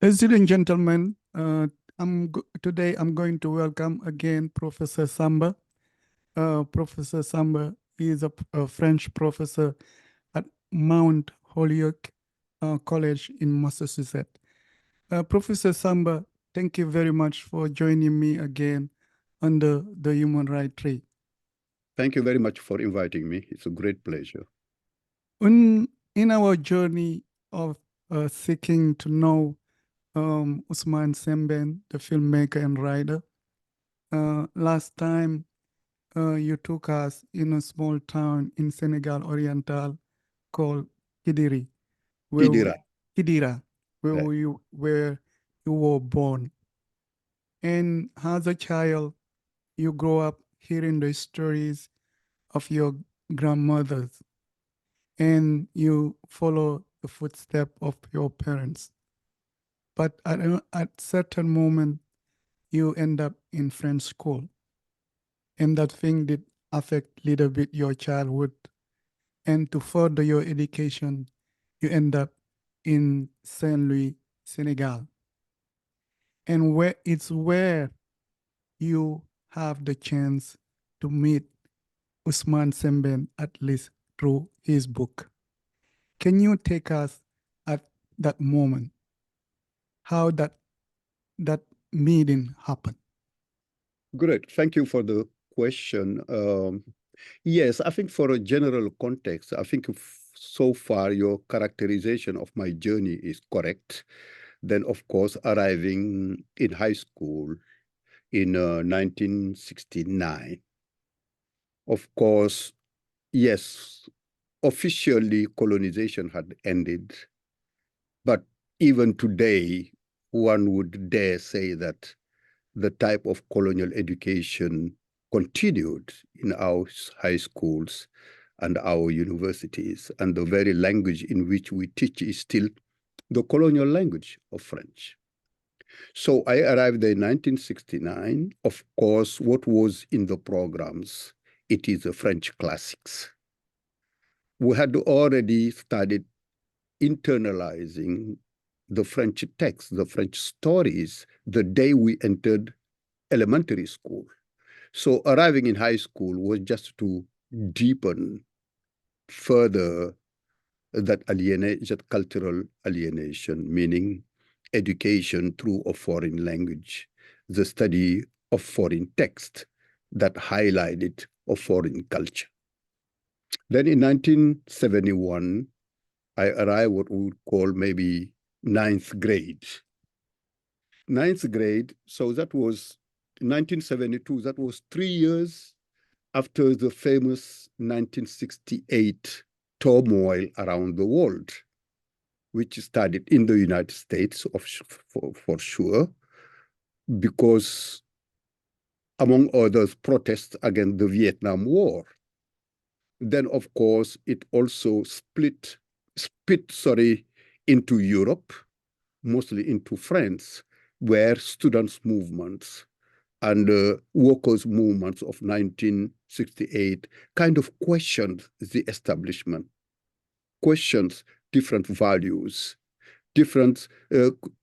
Ladies and gentlemen, today I'm going to welcome again Professor Samba. Professor Samba is a French professor at Mount Holyoke College in Massachusetts. Professor Samba, thank you very much for joining me again under the Human Rights Tree. Thank you very much for inviting me. It's a great pleasure. In our journey of seeking to know Ousmane Sembene, the filmmaker and writer, last time you took us in a small town in Senegal Oriental called Kidira, Kidira. where you were born. And as a child, you grow up hearing the stories of your grandmothers, and you follow the footsteps of your parents. But at certain moment, you end up in French school, and that thing did affect a little bit your childhood. And to further your education, you end up in Saint Louis, Senegal. And where you have the chance to meet Ousmane Sembene, at least through his book. Can you take us at that moment, how that meeting happened? Great. Thank you for the question. Yes, I think for a general context, I think so far your characterization of my journey is correct. Then, of course, arriving in high school in 1969. Of course, yes, officially colonization had ended. But even today, one would dare say that the type of colonial education continued in our high schools and our universities, and the very language in which we teach is still the colonial language of French. So I arrived there in 1969. Of course, what was in the programs, it is the French classics. We had already started internalizing the French text, the French stories, the day we entered elementary school. So arriving in high school was just to deepen further that cultural alienation, meaning education through a foreign language, the study of foreign text that highlighted a foreign culture. Then in 1971, I arrived what we would call maybe ninth grade. Ninth grade, so that was 1972, that was 3 years after the famous 1968 turmoil around the world, which started in the United States for sure, because among others, protests against the Vietnam War. Then, of course, it also split into Europe, mostly into France, where students' movements and workers' movements of 1968 kind of questioned the establishment, questioned different values,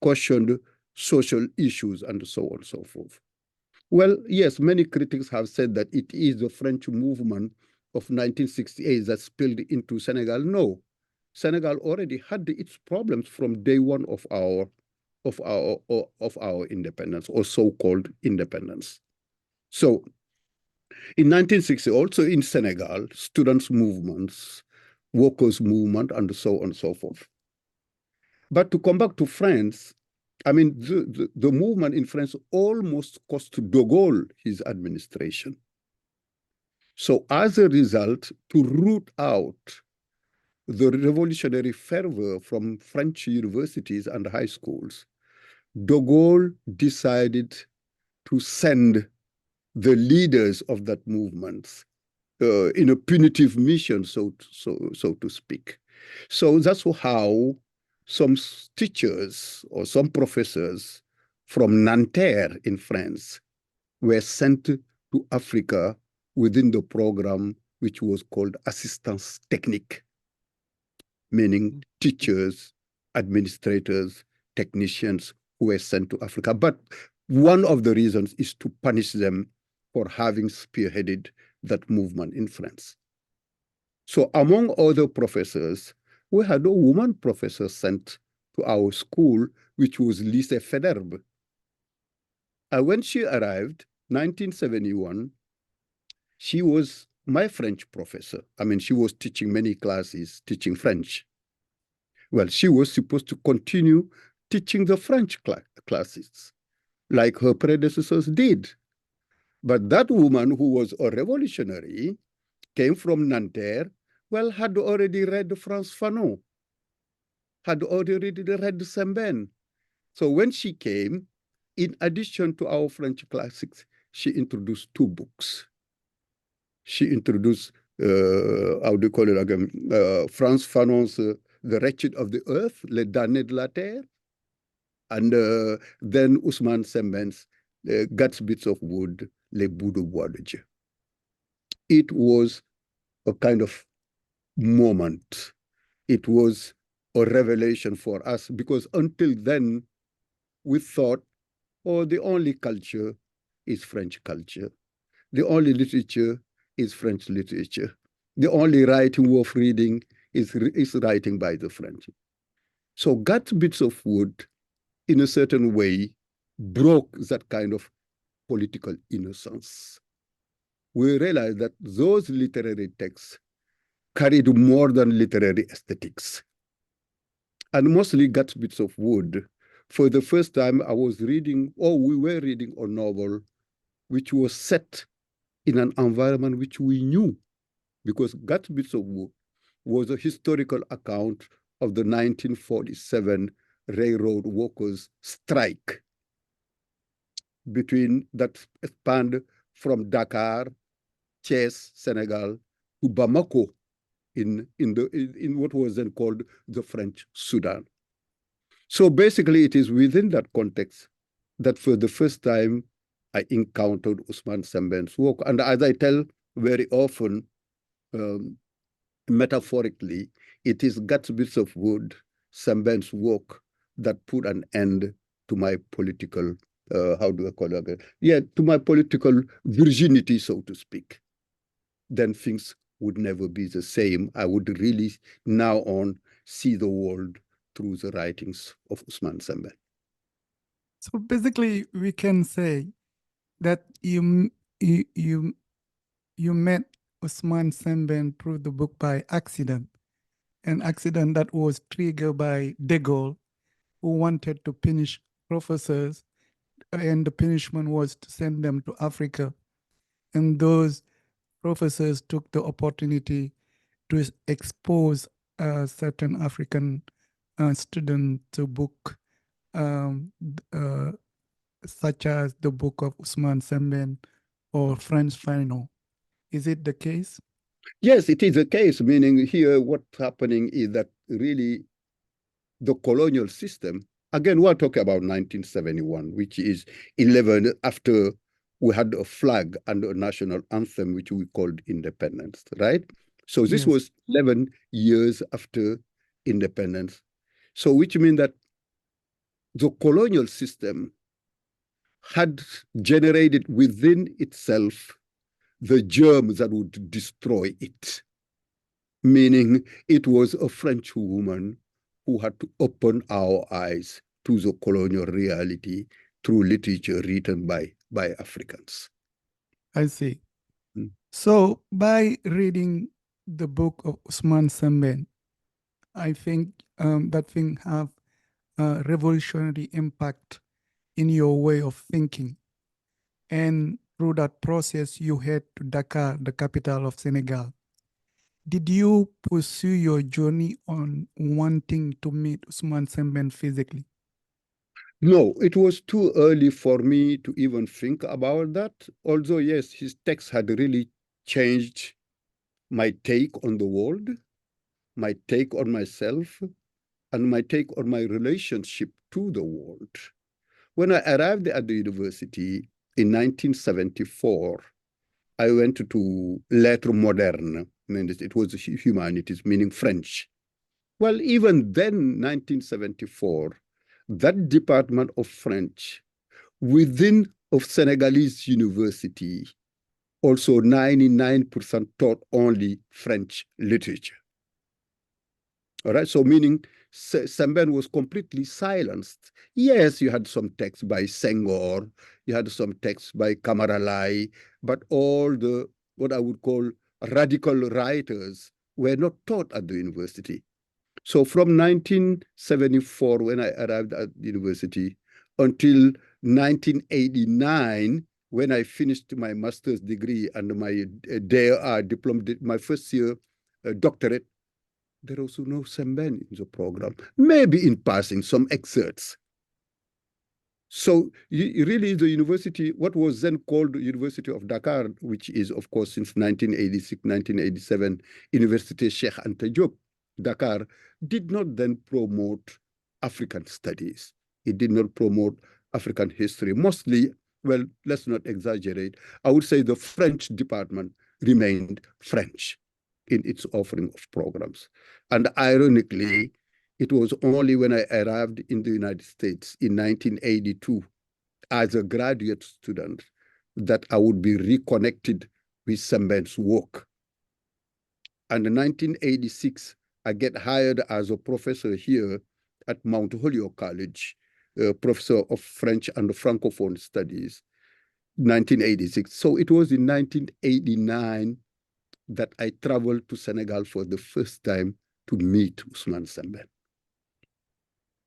questioned social issues, and so on and so forth. Well, yes, many critics have said that it is the French movement of 1968 that spilled into Senegal. No, Senegal already had its problems from day one of our independence, or so-called independence. So in 1960, also in Senegal, students' movements, workers' movement, and so on and so forth. But to come back to France, I mean, the movement in France almost cost de Gaulle his administration. So as a result, to root out the revolutionary fervor from French universities and high schools, de Gaulle decided to send the leaders of that movement in a punitive mission, so to speak. So that's how some teachers or some professors from Nanterre in France were sent to Africa within the program which was called assistance technique, meaning teachers, administrators, technicians who were sent to Africa. But one of the reasons is to punish them for having spearheaded that movement in France. So among other professors, we had a woman professor sent to our school, which was Lise Federbe. And when she arrived, 1971, she was my French professor. I mean, she was teaching many classes, teaching French. Well, she was supposed to continue teaching the French classes, like her predecessors did. But that woman, who was a revolutionary, came from Nanterre, well, had already read Frantz Fanon, had already read Sembene. So when she came, in addition to our French classics, she introduced two books. She introduced, how do you call it again, Frantz Fanon's The Wretched of the Earth, Les Damnés de la Terre, and then Ousmane Sembene's Guts Bits of Wood, Les Bouts de Bois de Dieu. It was a kind of moment. It was a revelation for us, because until then, we thought, oh, the only culture is French culture. The only literature is French literature. The only writing worth reading is writing by the French. So Guts Bits of Wood, in a certain way, broke that kind of political innocence. We realized that those literary texts carried more than literary aesthetics. And mostly Guts Bits of Wood. For the first time, I was reading, or we were reading a novel which was set in an environment which we knew, because Guts Bits of Wood was a historical account of the 1947 railroad workers' strike that spanned from Dakar, Thiès, Senegal, to Bamako in what was then called the French Sudan. So basically, it is within that context that for the first time I encountered Ousmane Sembene's work. And as I tell very often, metaphorically, it is Guts Bits of Wood, Sembene's work, that put an end to my political, how do I call it again? Yeah, to my political virginity, so to speak. Then things would never be the same. I would really now on see the world through the writings of Ousmane Sembene. So basically, we can say that you met Ousmane Sembene through the book by accident, an accident that was triggered by De Gaulle, who wanted to punish professors, and the punishment was to send them to Africa. And those professors took the opportunity to expose certain African students to book such as the book of Ousmane Sembene or French Fanon. Is it the case? Yes, it is the case, meaning here what's happening is that really the colonial system, again, we're talking about 1971, which is 11 after we had a flag and a national anthem, which we called independence, right? So this Yes. was 11 years after independence. So which means that the colonial system had generated within itself the germ that would destroy it. Meaning it was a French woman who had to open our eyes to the colonial reality through literature written by Africans. I see. So by reading the book of Ousmane Sembene, I think that thing have a revolutionary impact in your way of thinking. And through that process, you head to Dakar, the capital of Senegal. Did you pursue your journey on wanting to meet Ousmane Sembene physically? No, it was too early for me to even think about that. Although, yes, his text had really changed my take on the world, my take on myself, and my take on my relationship to the world. When I arrived at the university in 1974, I went to Lettres Modernes. I mean, it was humanities, meaning French. Well, even then, 1974, that department of French within of Senegalese university, also 99% taught only French literature. All right, so meaning Sembene was completely silenced. Yes, you had some texts by Senghor, you had some texts by Kamaralai, but all the, what I would call radical writers were not taught at the university. So from 1974, when I arrived at the university, until 1989, when I finished my master's degree and my diploma, my first year doctorate, there was no Sembene in the program. Maybe in passing, some excerpts. So really the university, what was then called the University of Dakar, which is, of course, since 1986, 1987, Université Cheikh Anta Diop, Dakar, did not then promote African studies. It did not promote African history. Mostly, well, let's not exaggerate. I would say the French department remained French in its offering of programs. And ironically, it was only when I arrived in the United States in 1982 as a graduate student that I would be reconnected with Sembene's work. And in 1986, I get hired as a professor here at Mount Holyoke College, professor of French and Francophone Studies, 1986. So it was in 1989 that I traveled to Senegal for the first time to meet Ousmane Sembene.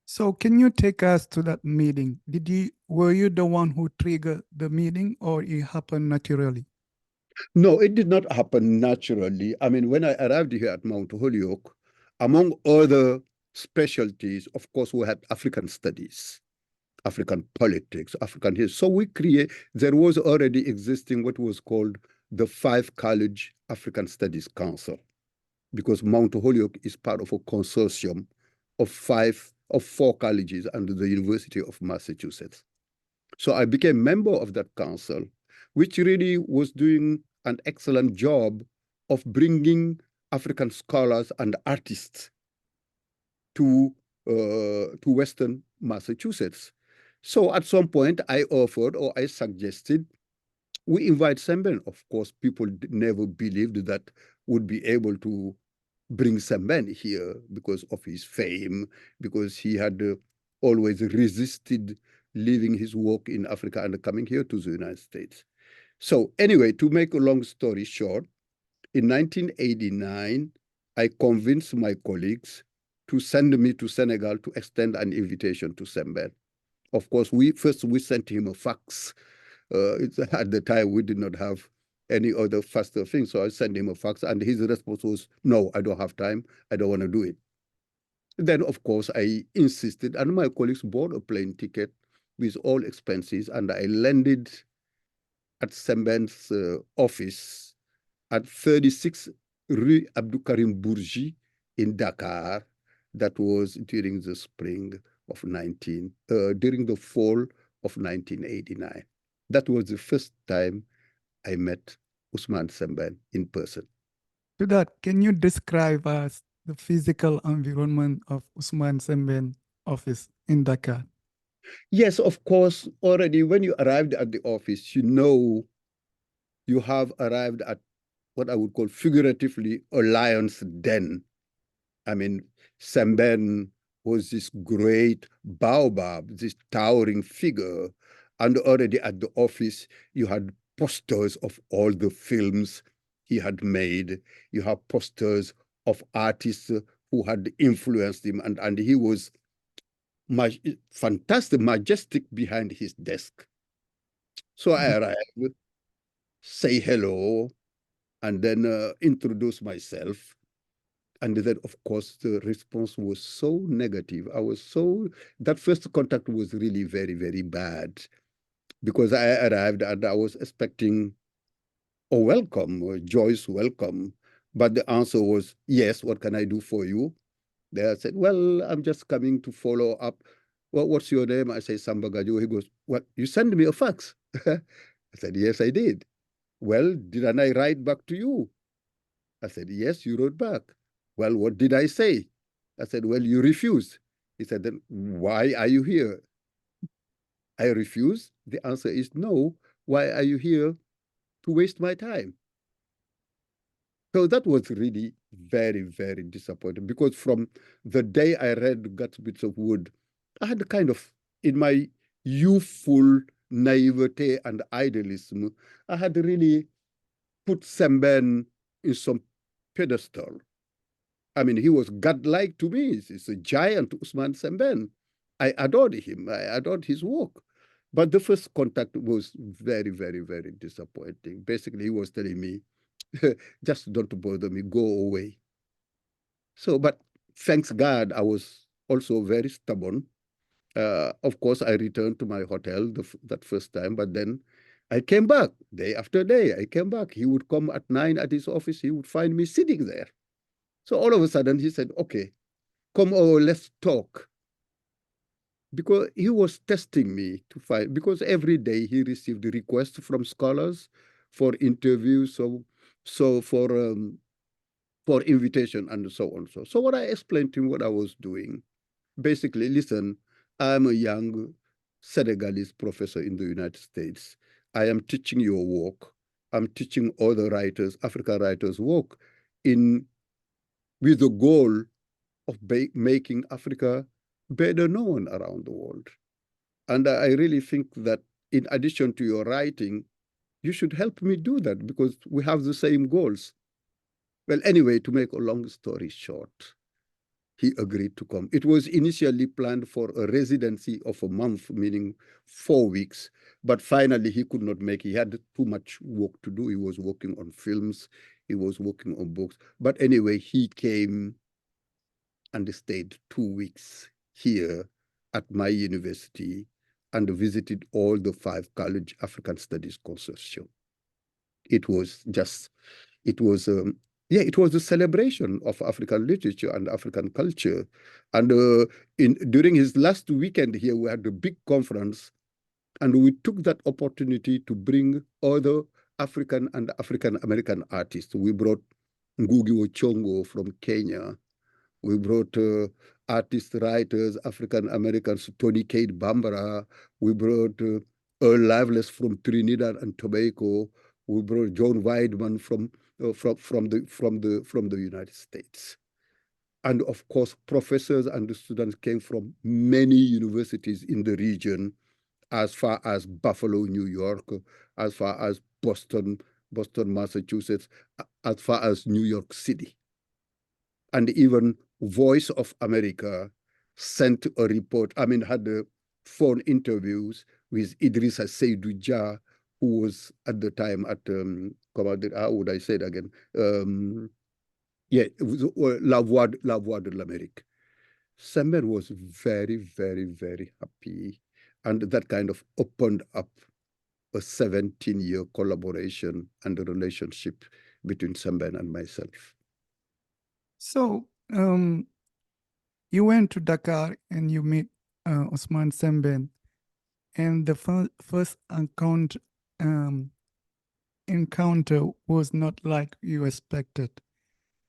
So can you take us to that meeting? Were you the one who triggered the meeting, or it happened naturally? No, it did not happen naturally. I mean, when I arrived here at Mount Holyoke, among other specialties, of course, we had African studies, African politics, African history. So there was already existing what was called the Five College African Studies Council, because Mount Holyoke is part of a consortium of four colleges under the University of Massachusetts. So I became member of that council, which really was doing an excellent job of bringing African scholars and artists to Western Massachusetts. So at some point, I offered or I suggested we invite Sembene. Of course, people never believed that would be able to bring Sembene here because of his fame, because he had always resisted leaving his work in Africa and coming here to the United States. So anyway, to make a long story short, in 1989, I convinced my colleagues to send me to Senegal to extend an invitation to Sembene. Of course, we sent him a fax. At the time, we did not have any other faster thing. So I sent him a fax, and his response was, no, I don't have time. I don't want to do it. Then, of course, I insisted, and my colleagues bought a plane ticket with all expenses, and I landed at Sembene's office at 36 Rue Abdou Karim Bourgi in Dakar. That was during the during the fall of 1989. That was the first time I met Ousmane Sembene in person. To that, can you describe us the physical environment of Ousmane Sembene office in Dakar? Yes, of course, already when you arrived at the office, you know you have arrived at what I would call figuratively a lion's den. I mean, Sembene was this great baobab, this towering figure. And already at the office, you had posters of all the films he had made. You have posters of artists who had influenced him. And he was fantastic, majestic behind his desk. So I arrived, say hello, and then introduce myself. And then, of course, the response was so negative. That first contact was really very, very bad because I arrived and I was expecting a welcome, a joyous welcome. But the answer was, yes, what can I do for you? They said, well, I'm just coming to follow up. Well, what's your name? I say, Samba Gajo. He goes, what, you sent me a fax? I said, yes, I did. Well, didn't I write back to you? I said, yes, you wrote back. Well, what did I say? I said, well, you refused. He said, then why are you here? I refuse. The answer is no. Why are you here? To waste my time. So that was really very, very disappointing because from the day I read Guts Bits of Wood, I had kind of, in my youthful naivete and idealism, I had really put Sembene in some pedestal. I mean, he was godlike to me. He's a giant, Ousmane Sembene. I adored him. I adored his work. But the first contact was very, very, very disappointing. Basically, he was telling me, just don't bother me, go away. So, but thanks God, I was also very stubborn. Of course, I returned to my hotel that first time, but then I came back day after day. I came back. He would come at 9 at his office. He would find me sitting there. So all of a sudden, he said, okay, come over, let's talk. Because he was testing me to find, because every day he received requests from scholars for interviews, so for invitation and so on. So what I explained to him what I was doing, basically, listen, I'm a young Senegalese professor in the United States. I am teaching your work. I'm teaching other writers, African writers' work in with the goal of making Africa better known around the world. And I really think that in addition to your writing, you should help me do that because we have the same goals. Well, anyway, to make a long story short, he agreed to come. It was initially planned for a residency of a month, meaning 4 weeks, but finally he could not make it. He had too much work to do. He was working on films, he was working on books. But anyway, he came and stayed 2 weeks here at my university and visited all the 5 college African Studies consortium. It was just, it was, yeah, it was a celebration of African literature and African culture. And during his last weekend here, we had a big conference, and we took that opportunity to bring other African and African American artists. We brought Ngugi wa Thiong'o from Kenya. We brought artists, writers, African Americans, Tony Cade Bambara. We brought Earl Livelace from Trinidad and Tobago. We brought John Weidman from the United States. And of course, professors and students came from many universities in the region, as far as Buffalo, New York, as far as Boston, Massachusetts, as far as New York City. And even Voice of America sent a report, I mean, had phone interviews with Idrissa Seydou Dia, who was at the time at, how would I say it again? Yeah, it was La Voix de l'Amérique. Sembene was very, very, very happy. And that kind of opened up a 17-year collaboration and a relationship between Sembene and myself. So you went to Dakar and you meet Ousmane Sembene, and the first encounter was not like you expected.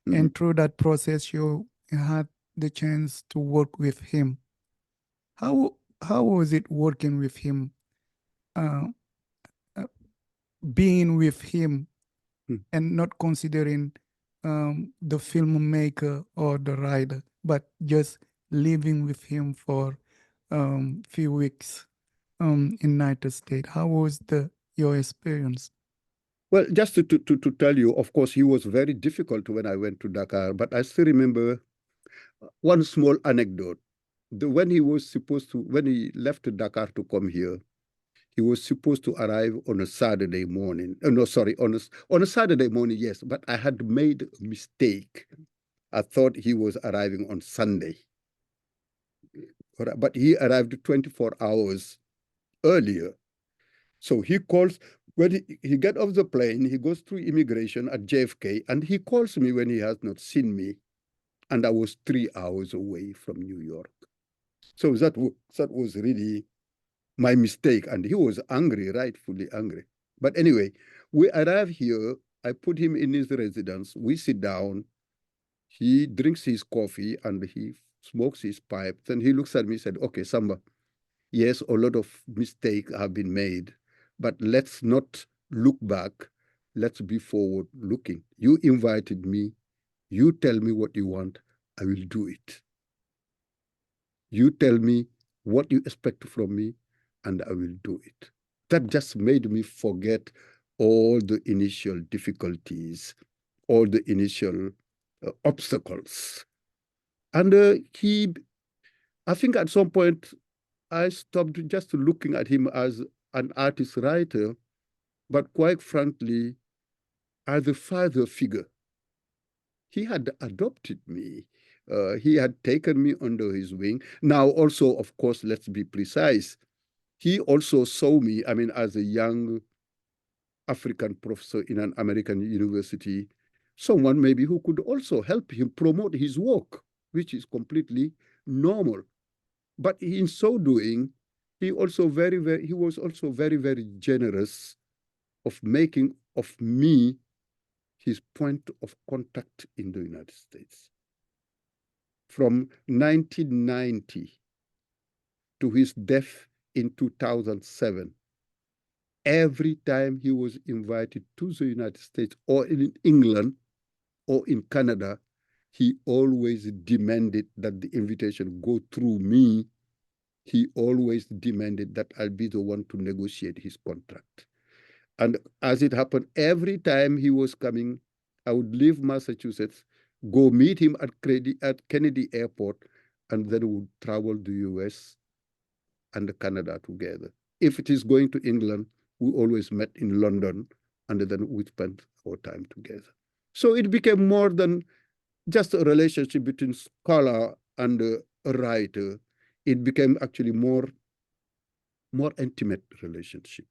Mm-hmm. And through that process, you had the chance to work with him. How was it working with him, uh, uh, being with him, and not considering the filmmaker or the writer, but just living with him for few weeks in United States? How was your experience? Well, just to tell you, of course, he was very difficult when I went to Dakar, but I still remember one small anecdote. When he left Dakar to come here, he was supposed to arrive on a Saturday morning. No, sorry, on a Saturday morning, yes, but I had made a mistake. I thought he was arriving on Sunday. But he arrived 24 hours earlier. So he calls, when he get off the plane, he goes through immigration at JFK, and he calls me when he has not seen me. And I was 3 hours away from New York. So that was really my mistake. And he was angry, rightfully angry. But anyway, we arrive here. I put him in his residence. We sit down. He drinks his coffee and he smokes his pipe. Then he looks at me and said, okay, Samba, yes, a lot of mistakes have been made, but let's not look back. Let's be forward looking. You invited me. You tell me what you want. I will do it. You tell me what you expect from me, and I will do it. That just made me forget all the initial difficulties, all the initial obstacles. And I think at some point, I stopped just looking at him as an artist writer, but quite frankly, as a father figure. He had adopted me. He had taken me under his wing. Now, also, of course, let's be precise. He also saw me, I mean, as a young African professor in an American university, someone maybe who could also help him promote his work, which is completely normal. But in so doing, he was also very, very generous of making of me his point of contact in the United States. From 1990 to his death in 2007, every time he was invited to the United States or in England or in Canada, he always demanded that the invitation go through me. He always demanded that I'll be the one to negotiate his contract. And as it happened, every time he was coming, I would leave Massachusetts, go meet him at Kennedy Airport, and then we would travel to the US and Canada together. If it is going to England, we always met in London, and then we spent our time together. So it became more than just a relationship between scholar and a writer. It became actually more intimate relationship.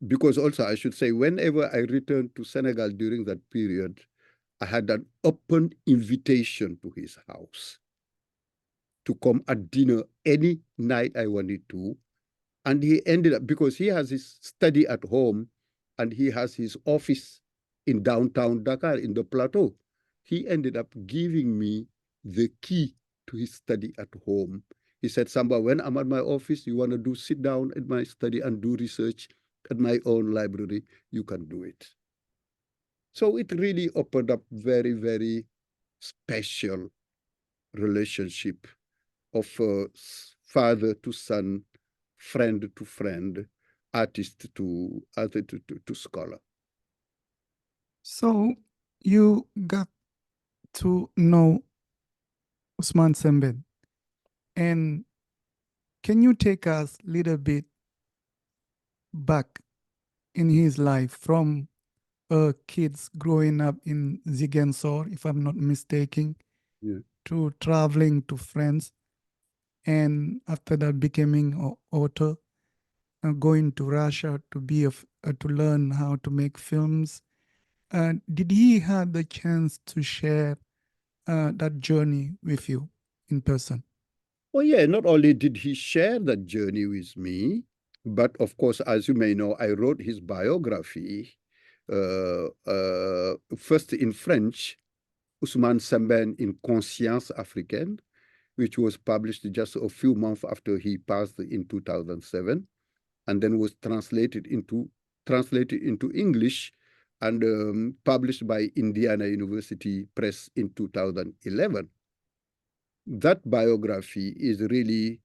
Because also, I should say, whenever I returned to Senegal during that period, I had an open invitation to his house to come at dinner any night I wanted to. And he ended up, because he has his study at home and he has his office in downtown Dakar in the plateau, he ended up giving me the key to his study at home. He said, Samba, when I'm at my office, you want to sit down at my study and do research at my own library, you can do it. So it really opened up very, very special relationship of father to son, friend to friend, artist to scholar. So you got to know Ousmane Sembene, and can you take us a little bit back in his life from kids growing up in Ziguinchor, if I'm not mistaken, Yeah. to traveling to France, and after that becoming an author, going to Russia to to learn how to make films. Did he have the chance to share that journey with you in person? Well, yeah, not only did he share that journey with me, but of course, as you may know, I wrote his biography first in French, Ousmane Sembene in Conscience Africaine, which was published just a few months after he passed in 2007, and then was translated into English and published by Indiana University Press in 2011. That biography is really,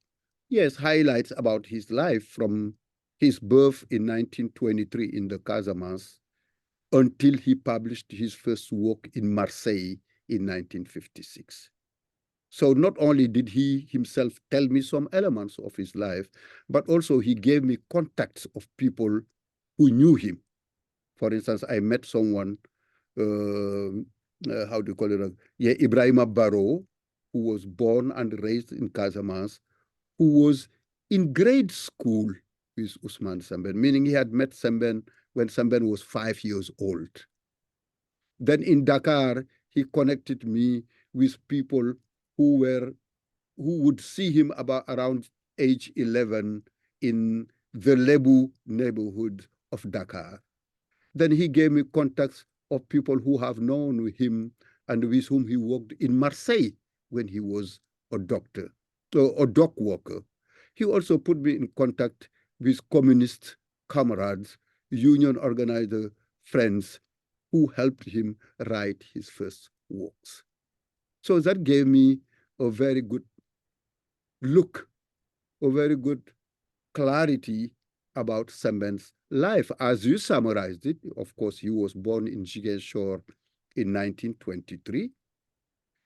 yes, highlights about his life from his birth in 1923 in the Casamance until he published his first work in Marseille in 1956. So not only did he himself tell me some elements of his life, but also he gave me contacts of people who knew him. For instance, I met someone, how do you call it? Yeah, Ibrahima Barrow, who was born and raised in Casamance, who was in grade school with Ousmane Sembene, meaning he had met Sembene when Sembene was 5 years old. Then in Dakar, he connected me with people who were who would see him about around age 11 in the Lebu neighborhood of Dakar. Then he gave me contacts of people who have known him and with whom he worked in Marseille when he was a doctor, a dock worker. He also put me in contact with communist comrades, union organizer friends who helped him write his first works. So that gave me a very good look, a very good clarity about Sembene's life. As you summarized it, of course, he was born in Ziguinchor in 1923.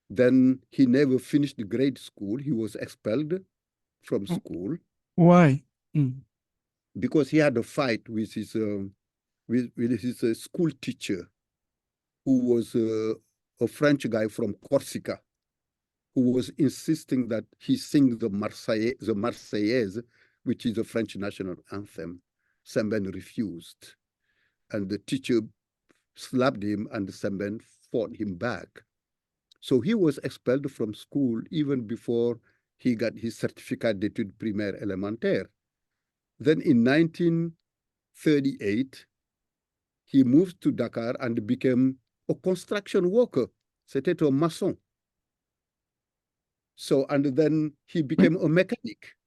Then he never finished grade school. He was expelled from school. Why? Mm. Because he had a fight with his school teacher, who was a French guy from Corsica, who was insisting that he sing the Marseillaise, which is the French national anthem. Sembene refused, and the teacher slapped him, and Sembene fought him back. So he was expelled from school even before he got his certificate d'études primaires élémentaires. Then in 1938, he moved to Dakar and became a construction worker. C'était un maçon. So, and then he became a mechanic.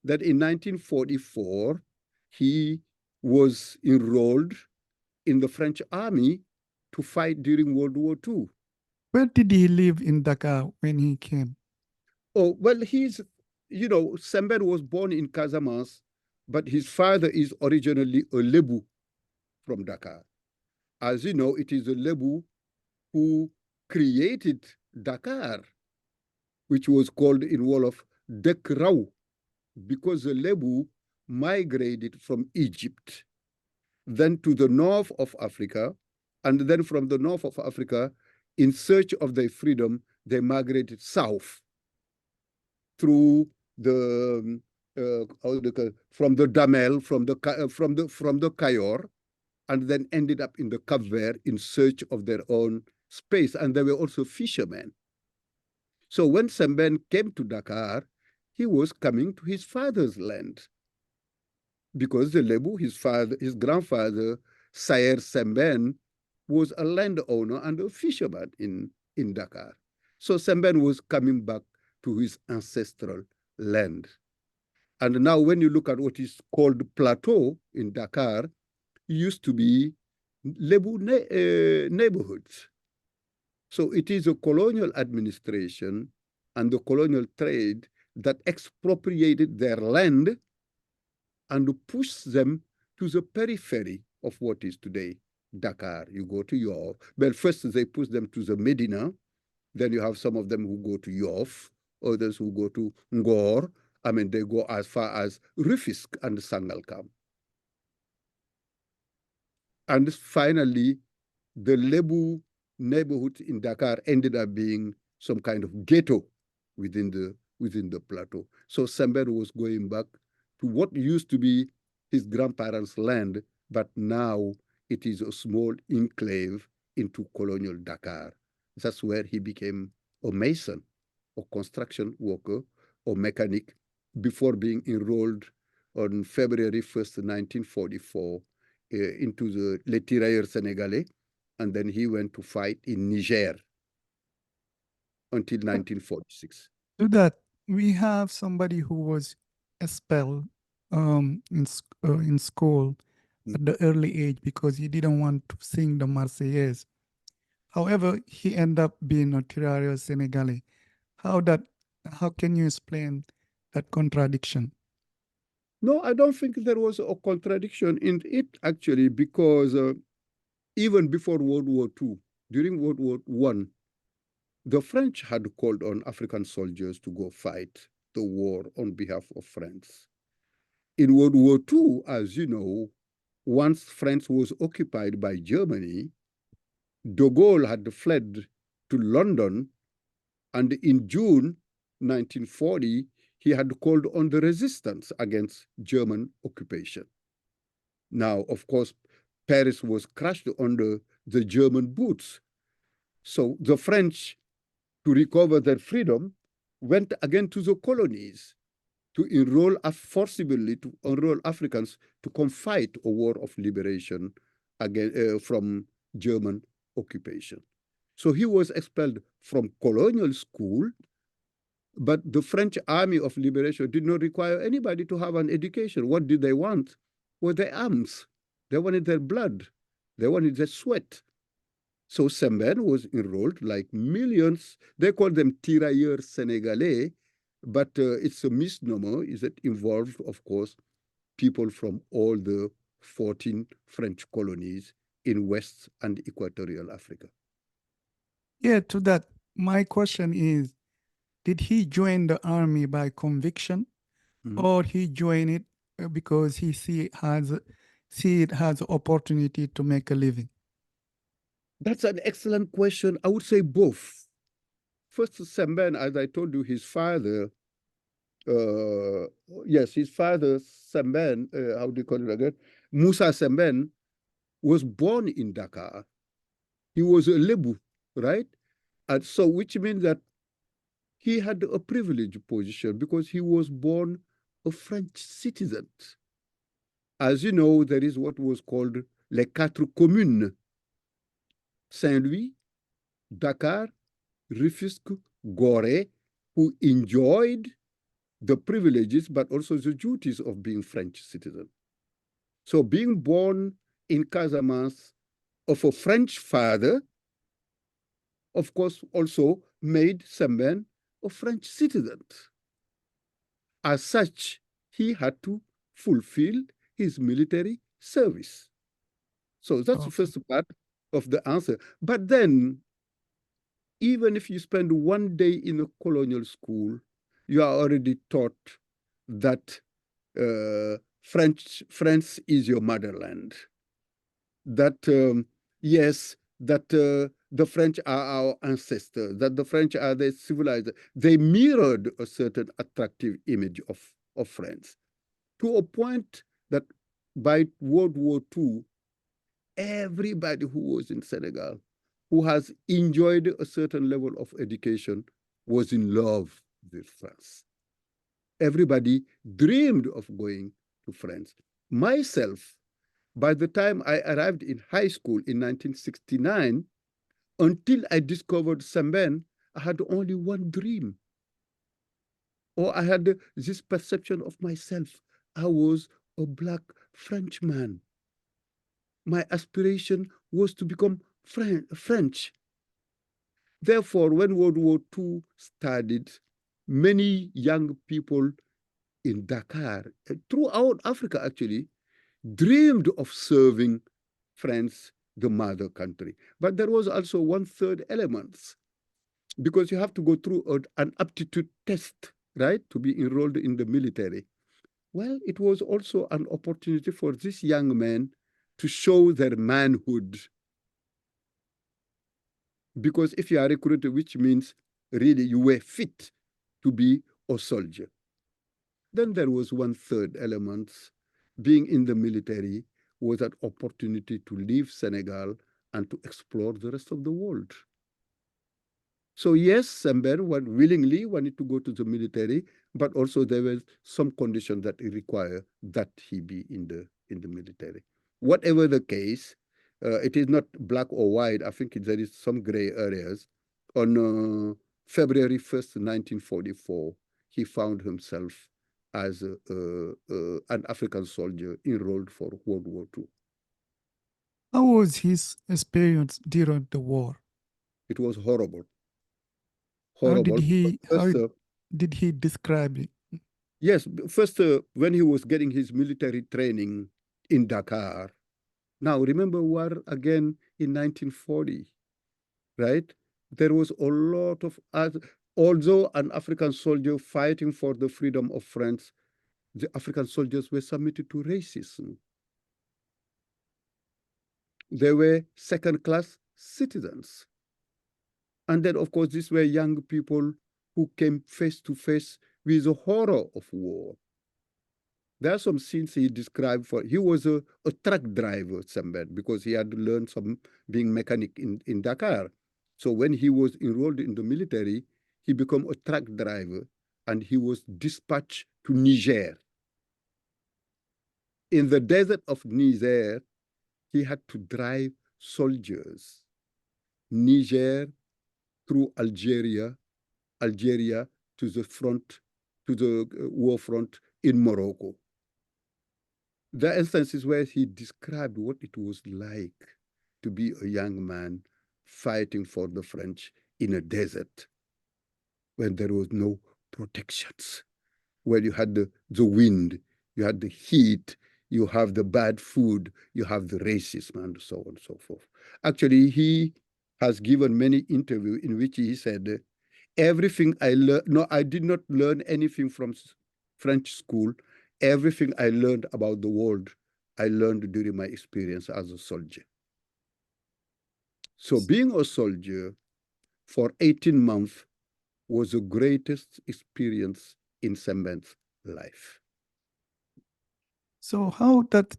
Then in 1944, he was enrolled in the French army to fight during World War II. Where did he live in Dakar when he came? Oh, well, Sembene was born in Casamance, but his father is originally a Lebu from Dakar. As you know, it is a Lebu who created Dakar, which was called in Wolof Dekrau, because the Lebu migrated from Egypt, then to the north of Africa, and then from the north of Africa, in search of their freedom, they migrated south through from the Damel, from the Cayor, and then ended up in the Cap Vert in search of their own space. And they were also fishermen. So when Sembene came to Dakar, he was coming to his father's land, because the Lebu, his grandfather, Sayer Sembene, was a landowner and a fisherman in Dakar. So Sembene was coming back to his ancestral land. And now when you look at what is called Plateau in Dakar, used to be Lebu neighborhoods. So it is a colonial administration and the colonial trade that expropriated their land and pushed them to the periphery of what is today Dakar. You go to Yoff. Well, first they push them to the Medina. Then you have some of them who go to Yoff, others who go to Ngor. I mean, they go as far as Rufisque and Sangalkam. And finally, the Lebu neighborhood in Dakar ended up being some kind of ghetto within the plateau. So Sembene was going back to what used to be his grandparents' land, but now it is a small enclave into colonial Dakar. That's where he became a mason, a construction worker, or mechanic, before being enrolled on February 1st, 1944, into the Les Tirailleurs Sénégalais, and then he went to fight in Niger until 1946. To that, we have somebody who was expelled in school at the early age because he didn't want to sing the Marseillaise. However, he ended up being a tirailleur Senegalese. How can you explain that contradiction? No, I don't think there was a contradiction in it, actually, because even before World War II, during World War I, the French had called on African soldiers to go fight the war on behalf of France. In World War II, as you know, once France was occupied by Germany, de Gaulle had fled to London, and in June 1940, he had called on the resistance against German occupation. Now, of course, Paris was crushed under the German boots. So the French, to recover their freedom, went again to the colonies to forcibly to enroll Africans to come fight a war of liberation again, from German occupation. So he was expelled from colonial school, but the French Army of Liberation did not require anybody to have an education. What did they want? Were their arms. They wanted their blood. They wanted their sweat. So Sembene was enrolled like millions. They call them tirailleurs sénégalais, but it's a misnomer. Is it involved, of course, people from all the 14 French colonies in West and Equatorial Africa. Yeah, to that, my question is, did he join the army by conviction, Mhm. or he joined it because he see it has opportunity to make a living? That's an excellent question. I would say both. First, Sembene, as I told you, his father, uh, yes, his father, Sembene, how do you call it again? Musa Sembene, was born in Dakar. He was a Lebu, right? And so, which means that he had a privileged position because he was born a French citizen. As you know, there is what was called les quatre communes: Saint-Louis, Dakar, Rufisque, Gorée, who enjoyed the privileges but also the duties of being French citizen. So being born in Casamance of a French father, of course, also made Sembene a French citizen. As such, he had to fulfill his military service. So that's the Okay. first part of the answer. But then, even if you spend one day in a colonial school, you are already taught that France is your motherland. That yes, that the French are our ancestors. That the French are the civilized. They mirrored a certain attractive image of France, to a point that by World War II, everybody who was in Senegal, who has enjoyed a certain level of education, was in love with France. Everybody dreamed of going to France. Myself, by the time I arrived in high school in 1969, until I discovered Sembene, I had only one dream, or I had this perception of myself. I was a black Frenchman. My aspiration was to become French. Therefore, when World War II started, many young people in Dakar, throughout Africa actually, dreamed of serving France, the mother country. But there was also one third element, because you have to go through an aptitude test, right, to be enrolled in the military. Well, it was also an opportunity for these young men to show their manhood. Because if you are recruited, which means really you were fit to be a soldier. Then there was one third element. Being in the military was an opportunity to leave Senegal and to explore the rest of the world. So yes, Sembene willingly wanted to go to the military, but also there was some condition that require that he be in the military. Whatever the case, it is not black or white. I think there is some gray areas. On February 1st, 1944, he found himself as an African soldier enrolled for World War II. How was his experience during the war? It was horrible, How did horrible. he how First, did he describe it? yes, first, when he was getting his military training in Dakar. Now, remember war again in 1940, right? There was a lot of, although an African soldier fighting for the freedom of France, the African soldiers were submitted to racism. They were second-class citizens. And then, of course, these were young people who came face to face with the horror of war. There are some scenes he described for, he was a truck driver, Sembene, because he had learned some being mechanic in Dakar. So when he was enrolled in the military, he became a truck driver and he was dispatched to Niger. In the desert of Niger, he had to drive soldiers Niger, through Algeria, Algeria to the front, to the war front in Morocco. There are instances where he described what it was like to be a young man fighting for the French in a desert when there was no protections, where you had the wind, you had the heat, you have the bad food, you have the racism, and so on and so forth. Actually, he has given many interviews in which he said, everything I learned, no, I did not learn anything from French school. Everything I learned about the world, I learned during my experience as a soldier. So being a soldier for 18 months was the greatest experience in Sembene's life. So how did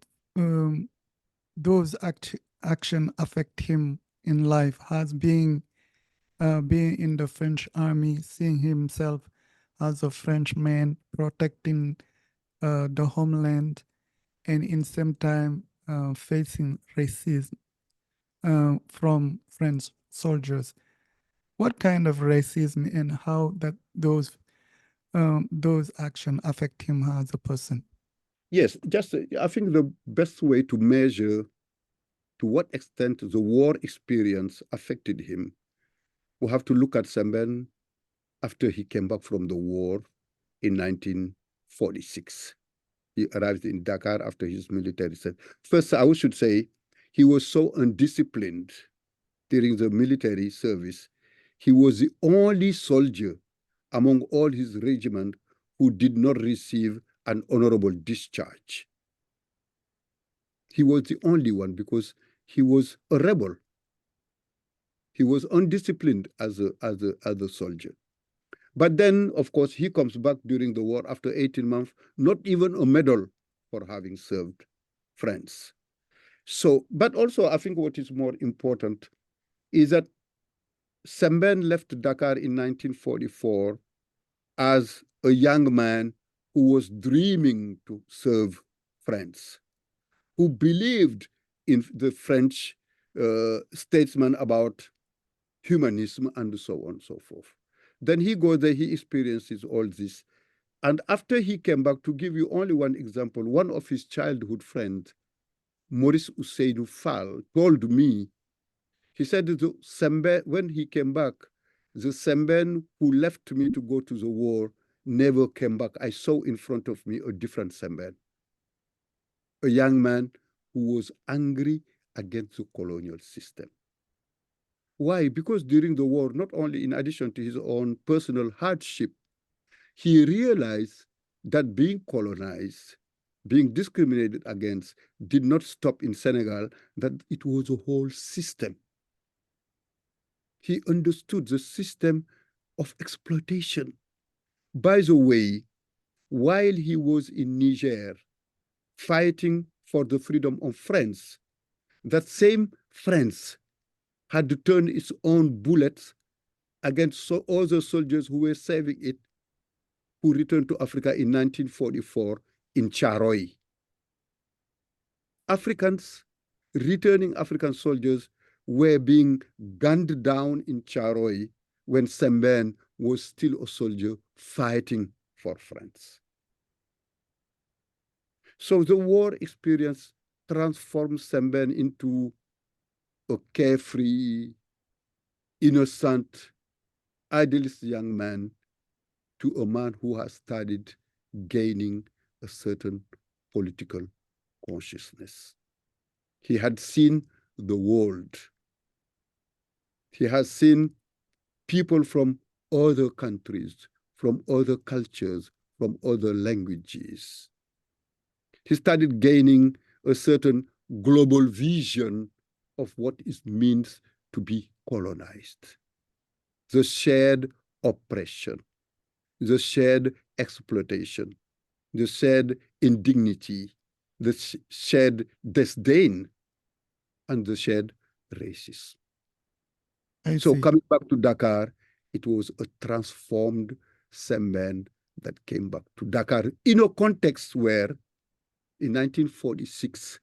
those action affect him in life? Has being in the French army, seeing himself as a Frenchman protecting the homeland, and in same time facing racism from French soldiers. What kind of racism and how that those actions affect him as a person? Yes, just I think the best way to measure to what extent the war experience affected him, we have to look at Sembene after he came back from the war in 1946. He arrived in Dakar after his military service. First, I should say, he was so undisciplined during the military service. He was the only soldier among all his regiment who did not receive an honorable discharge. He was the only one because he was a rebel. He was undisciplined as a soldier. But then, of course, he comes back during the war after 18 months, not even a medal for having served France. So, but also, I think what is more important is that Sembene left Dakar in 1944 as a young man who was dreaming to serve France, who believed in the French statesman about humanism and so on and so forth. Then he goes there, he experiences all this. And after he came back, to give you only one example, one of his childhood friends, Maurice Ousseynou Fall, told me, he said, when he came back, the Sembene who left me to go to the war never came back. I saw in front of me a different Sembene, a young man who was angry against the colonial system. Why? Because during the war, not only in addition to his own personal hardship, he realized that being colonized, being discriminated against, did not stop in Senegal, that it was a whole system. He understood the system of exploitation. By the way, while he was in Niger fighting for the freedom of France, that same France had to turn its own bullets against other soldiers who were saving it, who returned to Africa in 1944 in Charoy. Returning African soldiers were being gunned down in Charoy when Sembene was still a soldier fighting for France. So the war experience transformed Sembene into a carefree, innocent, idealist young man to a man who has started gaining a certain political consciousness. He had seen the world. He has seen people from other countries, from other cultures, from other languages. He started gaining a certain global vision of what it means to be colonized. The shared oppression, the shared exploitation, the shared indignity, the shared disdain, and the shared racism. I So see. coming back to Dakar, it was a transformed Sembene that came back to Dakar in a context where in 1946,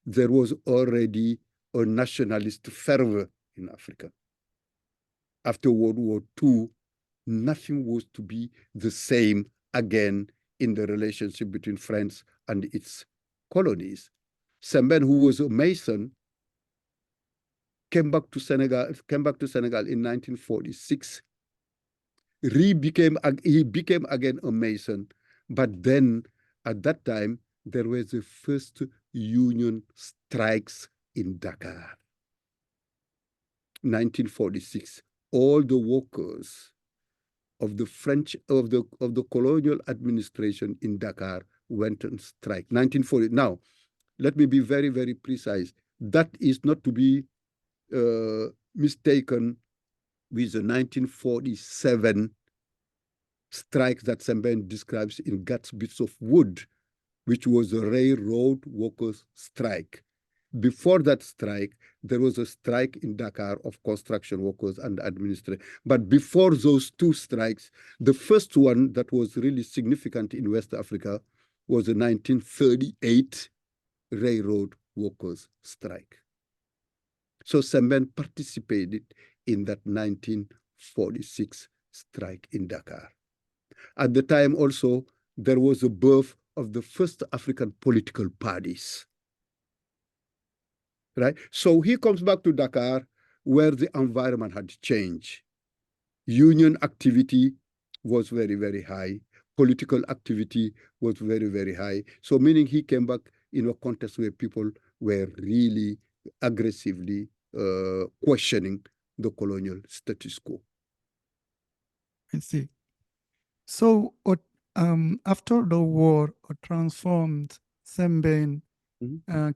there was already a nationalist fervor in Africa. after World War II, nothing was to be the same again in the relationship between France and its colonies. Sembene, who was a Mason, came back to Senegal in 1946. He became again a Mason, but then at that time there was the first union strikes in Dakar. 1946, all the workers of the French of the colonial administration in Dakar went on strike. 1940. Now, let me be very, very precise. That is not to be mistaken with the 1947 strike that Sembene describes in Guts Bits of Wood, which was a railroad workers' strike. Before that strike, there was a strike in Dakar of construction workers and administrators. But before those two strikes, the first one that was really significant in West Africa was the 1938 railroad workers' strike. So Sembene participated in that 1946 strike in Dakar. At the time also, there was a birth of the first African political parties. Right? So he comes back to Dakar where the environment had changed. Union activity was very, very high. Political activity was very, very high. So meaning he came back in a context where people were really aggressively questioning the colonial status quo. I see. So after the war, transformed Sembene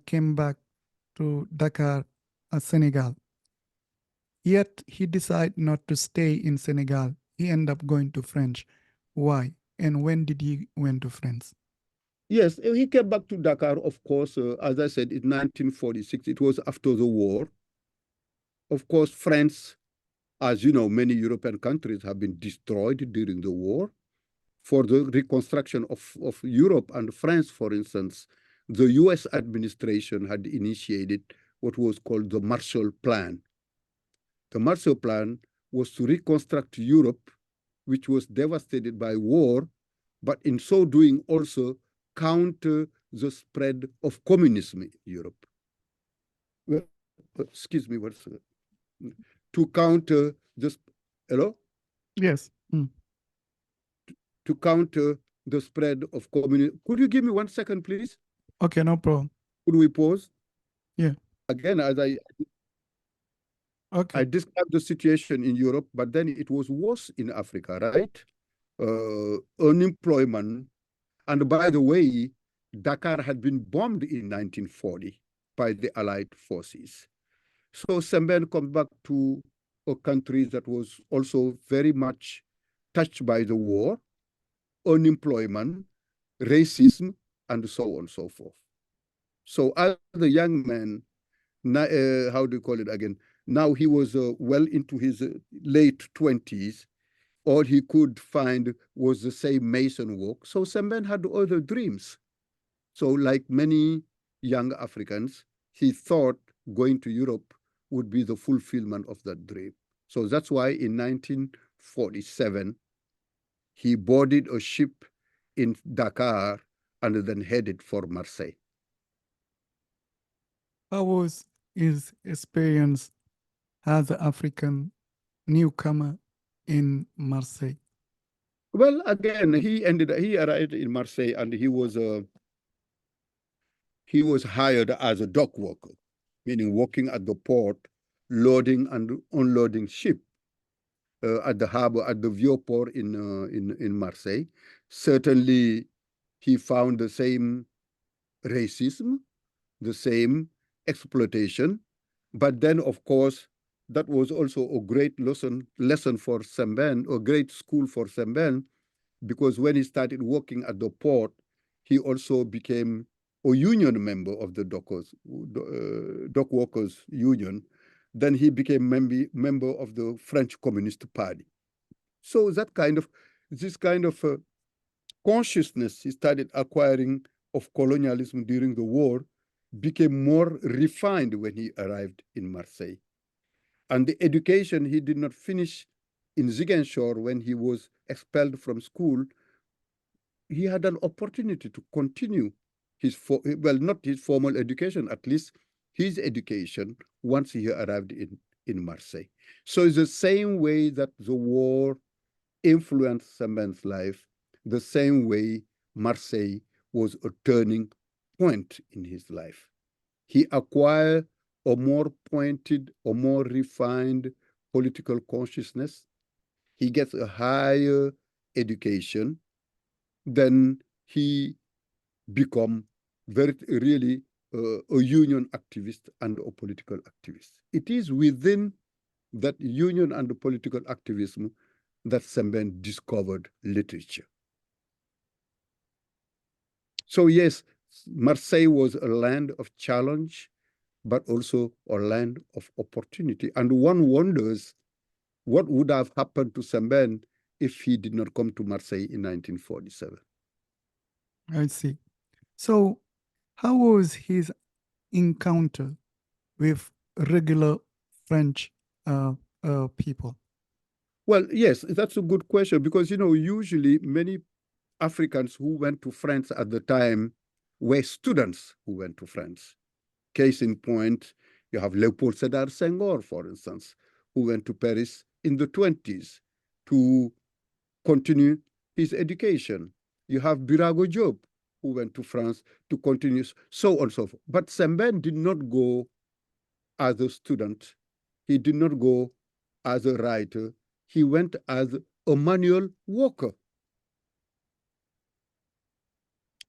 came back to Dakar, Senegal. Yet he decided not to stay in Senegal. He ended up going to France. Why? And when did he went to France? Yes, he came back to Dakar, of course, as I said, in 1946. It was after the war. Of course, France, as you know, many European countries have been destroyed during the war. For the reconstruction of Europe and France, for instance, the US administration had initiated what was called the Marshall Plan. The Marshall Plan was to reconstruct Europe, which was devastated by war, but in so doing also counter the spread of communism in Europe. Well, excuse me, what's to counter this? Hello? Yes. To counter the spread of communism. Could you give me 1 second, please? Okay, no problem. Could we pause? Yeah. Again, as I described the situation in Europe, but then it was worse in Africa, right? Unemployment. And by the way, Dakar had been bombed in 1940 by the Allied forces. So Sembene comes back to a country that was also very much touched by the war, unemployment, racism, and so on and so forth. So as a young man, how do you call it again? Now he was well into his late 20s. All he could find was the same mason work. So Sembene had other dreams. So like many young Africans, he thought going to Europe would be the fulfillment of that dream. So that's why in 1947, he boarded a ship in Dakar and then headed for Marseille. How was his experience as an African newcomer in Marseille? Well, again, he arrived in Marseille and he was hired as a dock worker, meaning working at the port, loading and unloading ship at the harbor, at the vieux-port in Marseille. Certainly, he found the same racism, the same exploitation, but then, of course, that was also a great lesson for Sembene, a great school for Sembene, because when he started working at the port, he also became a union member of the dock workers union. Then he became member of the French Communist Party. So this kind of consciousness he started acquiring of colonialism during the war became more refined when he arrived in Marseille. And the education he did not finish in Ziguinchor when he was expelled from school, he had an opportunity to continue his, well, not his formal education, at least his education once he arrived in Marseille. So it's the same way that the war influenced Sembene's life, the same way Marseille was a turning point in his life. He acquired a more pointed, a more refined political consciousness. He gets a higher education. Then he become very really a union activist and a political activist. It is within that union and the political activism that Sembene discovered literature. So yes, Marseille was a land of challenge, but also a land of opportunity. And one wonders what would have happened to Sembene if he did not come to Marseille in 1947. I see. So, how was his encounter with regular French uh, people? Well, yes, that's a good question because, usually many Africans who went to France at the time were students who went to France. Case in point, you have Leopold Sédar Senghor, for instance, who went to Paris in the 20s to continue his education. You have Birago Diop, who went to France to continue, so on and so forth. But Sembene did not go as a student. He did not go as a writer. He went as a manual worker.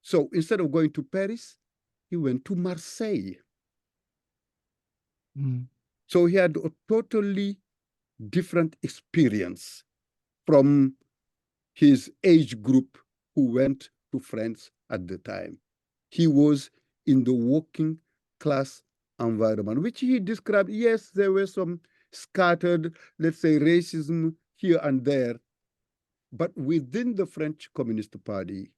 So instead of going to Paris, he went to Marseille. Mm. So he had a totally different experience from his age group who went to France at the time. He was in the working class environment, which he described. Yes, there were some scattered, let's say, racism here and there, but within the French Communist Party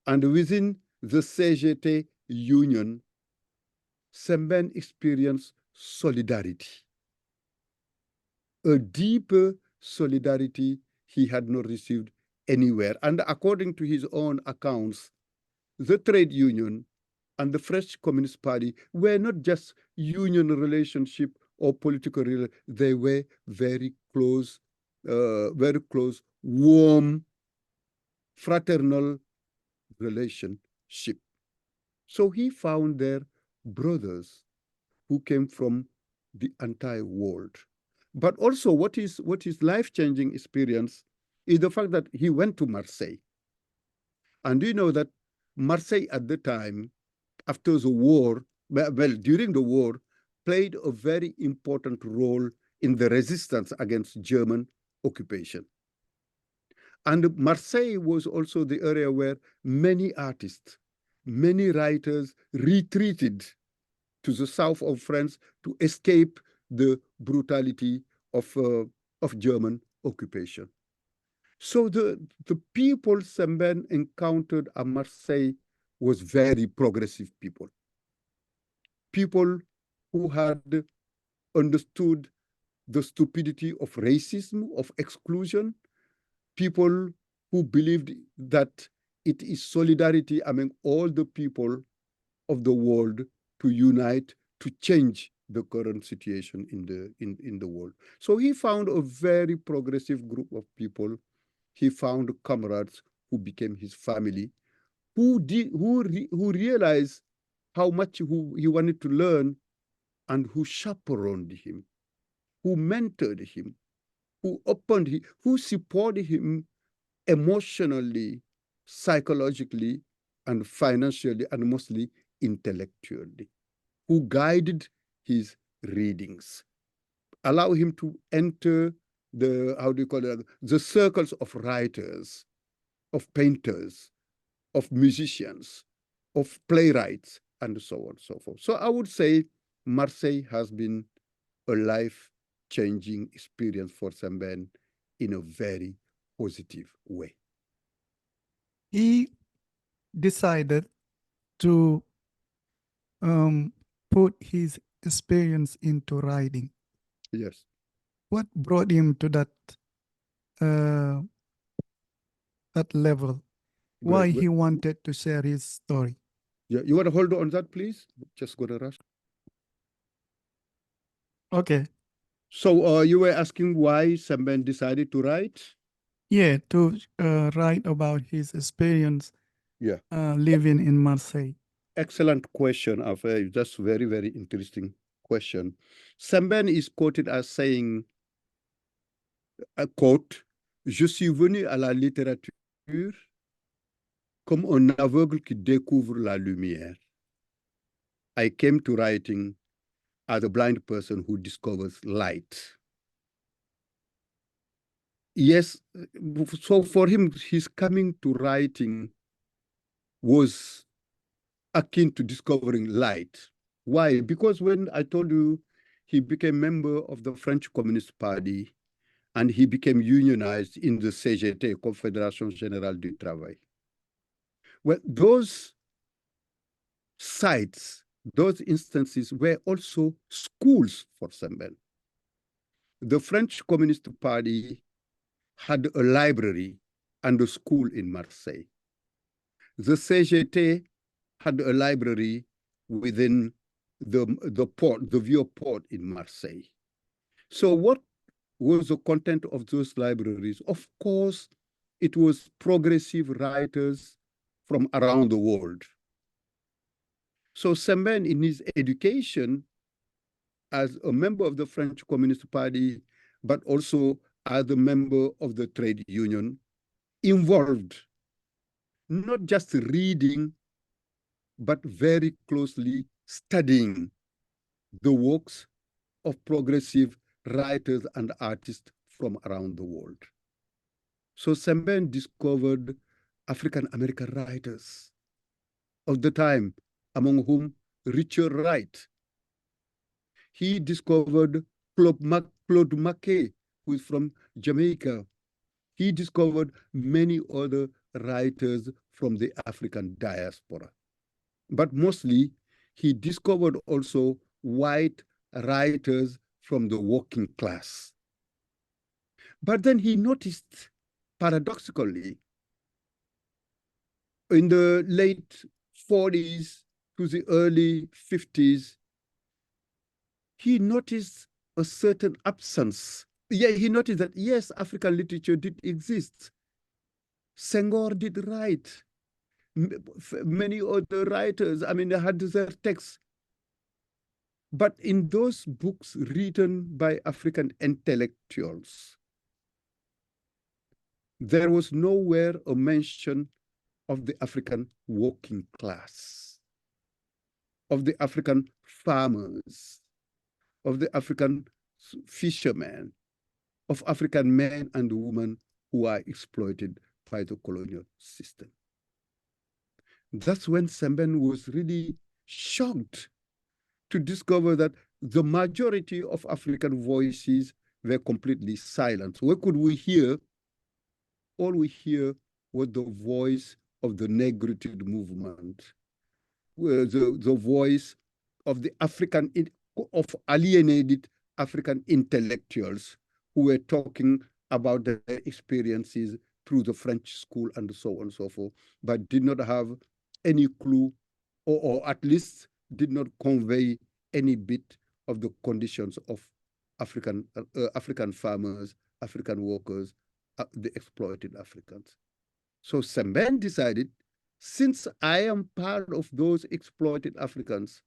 and within the CGT Union, Sembene experienced solidarity, a deeper solidarity he had not received anywhere. And according to his own accounts, the trade union and the French Communist Party were not just union relationship or political relationship, they were very close, warm, fraternal relationship. So he found there brothers who came from the entire world. But also what is life-changing experience is the fact that he went to Marseille. And you know that Marseille at the time, after the war, well, during the war, played a very important role in the resistance against German occupation. And Marseille was also the area where many artists, many writers retreated to the south of France to escape the brutality of German occupation. So the people Sembene encountered at Marseille was very progressive people. People who had understood the stupidity of racism, of exclusion, people who believed that it is solidarity among all the people of the world to unite to change the current situation in the world. So he found a very progressive group of people. He found comrades who became his family, who realized how much he wanted to learn and who chaperoned him, who mentored him, who opened him, who supported him emotionally, psychologically, and financially, and mostly intellectually, who guided his readings, allow him to enter the, how do you call it, the circles of writers, of painters, of musicians, of playwrights, and so on and so forth. So I would say Marseille has been a life-changing experience for Sembene in a very positive way. He decided to put his experience into writing. Yes. What brought him to uh, that level? Why Great. he wanted to share his story? Yeah, you want to hold on that, please? Just go to rush. Okay. So you were asking why Sembene decided to write? Yeah, to write about his experience Yeah. living in Marseille. Excellent question, Afe. That's very, very interesting question. Sembene is quoted as saying, a quote, Je suis venu à la littérature comme un aveugle qui découvre la lumière. I came to writing as a blind person who discovers light. Yes, so for him, his coming to writing was akin to discovering light. Why? Because when I told you he became member of the French Communist Party and he became unionized in the CGT, Confédération Générale du Travail. Well, those sites, those instances were also schools for Sembene. The French Communist Party had a library and a school in Marseille. The CGT had a library within the port, the Vieux port in Marseille. So what was the content of those libraries? Of course, it was progressive writers from around the world. So Sembene, in his education as a member of the French Communist Party, but also as a member of the trade union, involved not just reading, but very closely studying the works of progressive writers and artists from around the world. So Sembene discovered African American writers of the time, among whom Richard Wright. He discovered Claude McKay, who is from Jamaica. He discovered many other writers from the African diaspora. But mostly, he discovered also white writers from the working class. But then he noticed, paradoxically, in the late 40s to the early 50s, he noticed a certain absence. Yeah, he noticed that, yes, African literature did exist. Senghor did write. Many other writers, I mean, they had their texts. But in those books written by African intellectuals, there was nowhere a mention of the African working class, of the African farmers, of the African fishermen, of African men and women who are exploited by the colonial system. That's when Sembene was really shocked to discover that the majority of African voices were completely silent. What could we hear? All we hear was the voice of the negritude movement, the voice of the of alienated African intellectuals who were talking about their experiences through the French school and so on and so forth, but did not have any clue, or at least did not convey any bit of the conditions of African farmers, African workers, the exploited Africans. So Sembene decided, since I am part of those exploited Africans,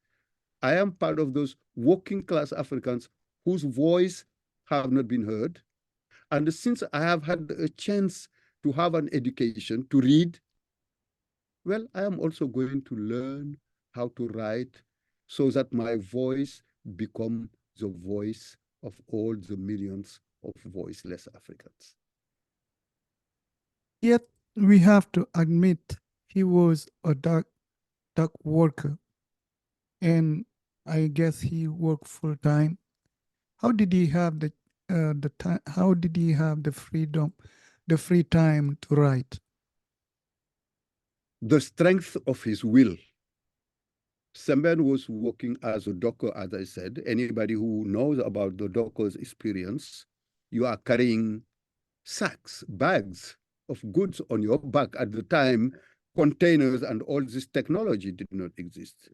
I am part of those working class Africans whose voice have not been heard, and since I have had a chance to have an education, to read, well, I am also going to learn how to write so that my voice become the voice of all the millions of voiceless Africans. Yet we have to admit he was a dark worker, and I guess he worked full time. How did he have the time? How did he have the freedom, the free time to write? The strength of his will Sembene was working as a docker, as I said. Anybody who knows about the docker's experience, you are carrying sacks, bags of goods on your back. At the time, containers and all this technology did not exist.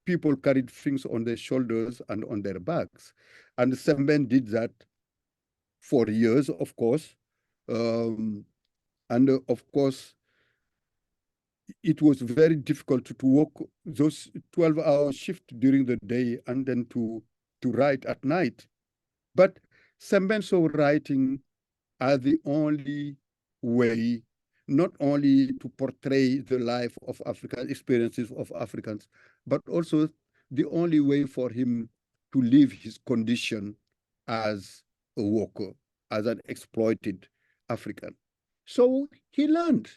People carried things on their shoulders and on their backs. And Sembene did that for years, of course. Of course, it was very difficult to work those 12-hour shift during the day and then to write at night. But Sembene saw writing as the only way, not only to portray the life of African experiences of Africans, but also the only way for him to live his condition as a worker, as an exploited African. So he learned.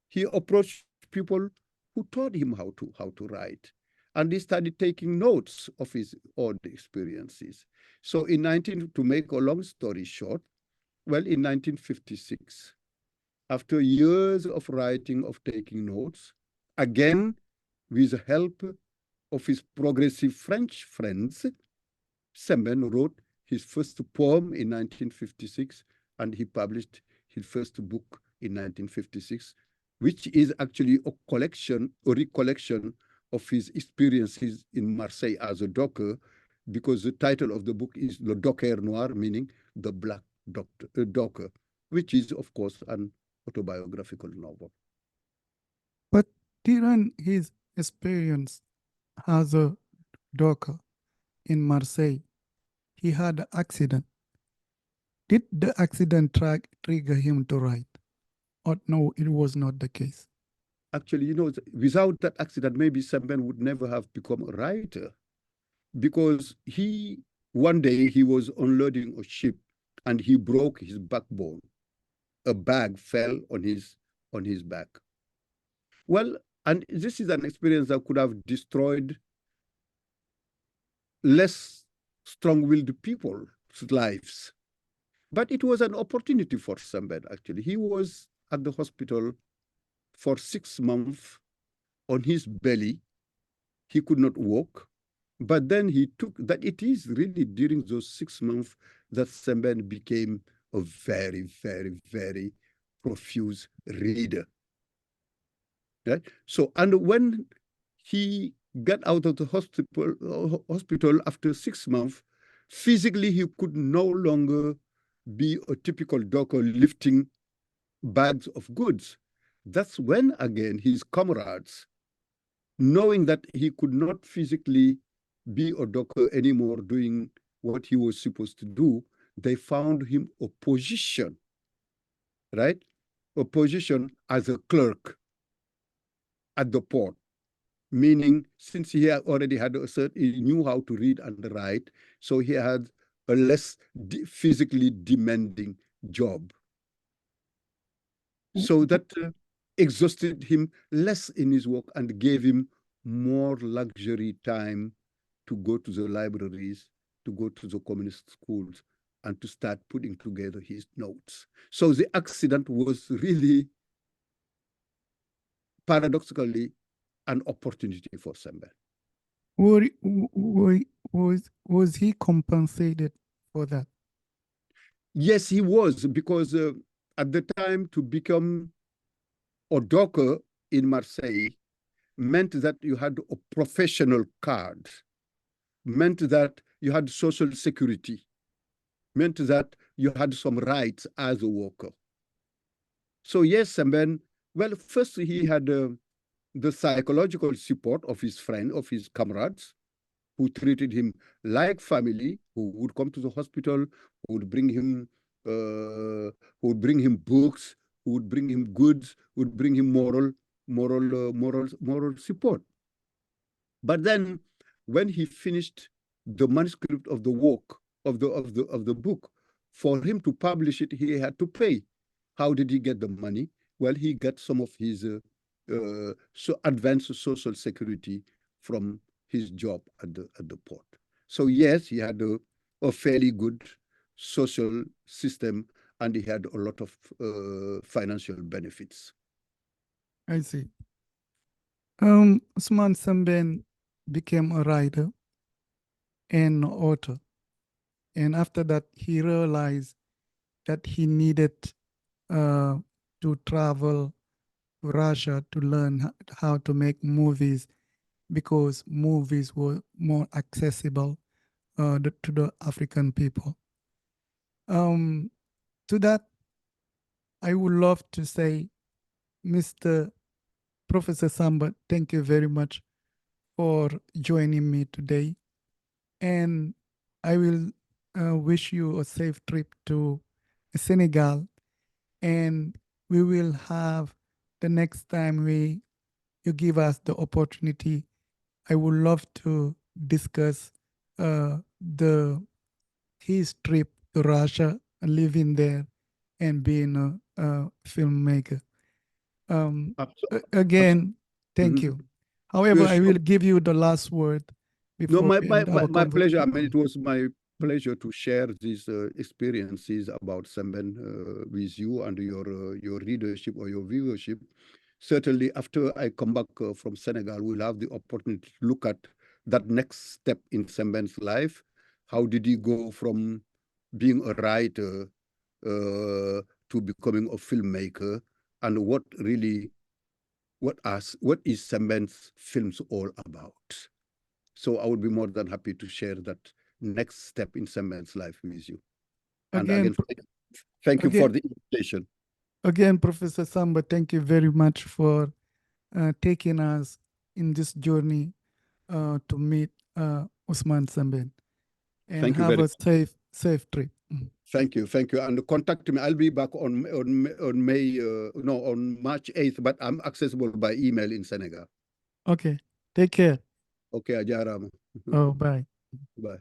He approached people who taught him how to write, and he started taking notes of his own experiences. So to make a long story short, well, in 1956, after years of writing, of taking notes, again, with the help of his progressive French friends, Sembene wrote his first poem in 1956, and he published his first book in 1956, which is actually a recollection of his experiences in Marseille as a docker, because the title of the book is Le Docker Noir, meaning the black docker, which is, of course, an autobiographical novel. But during his experience as a docker in Marseille, he had an accident. Did the accident trigger him to write? Or no, it was not the case? Actually, without that accident, maybe Sembene would never have become a writer, because one day he was unloading a ship and he broke his backbone. A bag fell on his back. Well, and this is an experience that could have destroyed less strong-willed people's lives. But it was an opportunity for Sembene, actually. He was at the hospital for 6 months on his belly. He could not walk. But then it is really during those 6 months that Sembene became a very, very, very profuse reader. Right? So, and when he got out of the hospital after 6 months, physically he could no longer be a typical docker lifting bags of goods. That's when, again, his comrades, knowing that he could not physically be a docker anymore doing what he was supposed to do, they found him a position, right? A position as a clerk at the port, meaning since he already had he knew how to read and write, so he had a less physically demanding job. So that exhausted him less in his work and gave him more luxury time to go to the libraries, to go to the communist schools, and to start putting together his notes. So the accident was really, paradoxically, an opportunity for Samba. Was he compensated for that? Yes, he was, because at the time to become a docker in Marseille meant that you had a professional card, meant that you had social security, meant that you had some rights as a worker. So yes, and then, well, first he had the psychological support of his friend, of his comrades, who treated him like family, who would come to the hospital, who would bring him, books, who would bring him goods, would bring him moral support. But then, when he finished the manuscript of the work of the book, for him to publish it, he had to pay. How did he get the money? Well, he got some of his advanced social security from his job at the port. So yes, he had a fairly good social system, and he had a lot of financial benefits. I see. Ousmane Sembene became a writer and author. And after that, he realized that he needed uh, to travel to Russia to learn how to make movies because movies were more accessible to the African people. Um, to that, I would love to say, Mr. Professor Samba, thank you very much for joining me today. And I will wish you a safe trip to Senegal. And we will have the next time you give us the opportunity, I would love to discuss the his trip to Russia, living there, and being a filmmaker. Um, Absolutely. again, thank you. However, You're I sure. will give you the last word No, before we end our my pleasure. I conversation. mean, it was my pleasure to share these experiences about Sembene with you and your readership or your viewership. Certainly, after I come back from Senegal, we'll have the opportunity to look at that next step in Sembene's life. How did he go from being a writer to becoming a filmmaker, and what is Sembene's films all about? So I would be more than happy to share that next step in Sembent's life with you. And Again, again, thank you for again, the invitation. again, Professor Samba, thank you very much for taking us in this journey to meet Ousmane Sembene, and Thank you have very a much. safe trip. Thank you. Thank you. And contact me. I'll be back on May, no, on March 8th, but I'm accessible by email in Senegal. Okay, take care. Okay, Ajaram. Oh, bye. Bye.